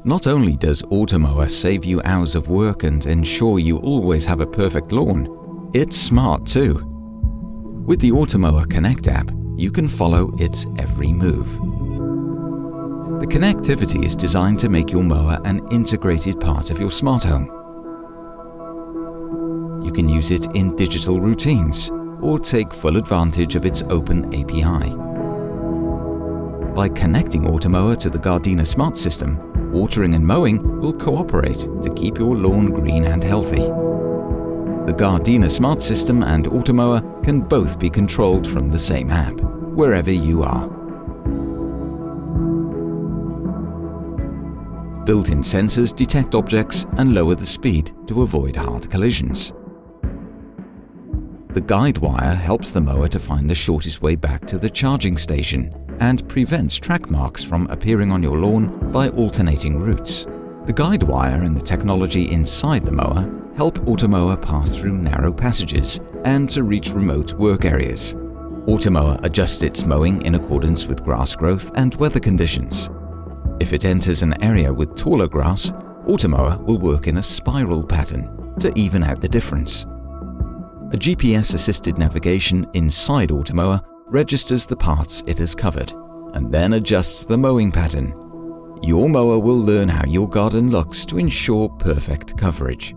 Not only does Automower save you hours of work and ensure you always have a perfect lawn, it's smart too. With the Automower Connect app, you can follow its every move. The connectivity is designed to make your mower an integrated part of your smart home. You can use it in digital routines or take full advantage of its open API. By connecting Automower to the Gardena Smart System, watering and mowing will cooperate to keep your lawn green and healthy. The Gardena Smart System and Automower can both be controlled from the same app, wherever you are. Built-in sensors detect objects and lower the speed to avoid hard collisions. The guide wire helps the mower to find the shortest way back to the charging station and prevents track marks from appearing on your lawn by alternating routes. The guide wire and the technology inside the mower help Automower pass through narrow passages and to reach remote work areas. Automower adjusts its mowing in accordance with grass growth and weather conditions. If it enters an area with taller grass, Automower will work in a spiral pattern to even out the difference. A GPS-assisted navigation inside Automower registers the parts it has covered and then adjusts the mowing pattern. Your mower will learn how your garden looks to ensure perfect coverage.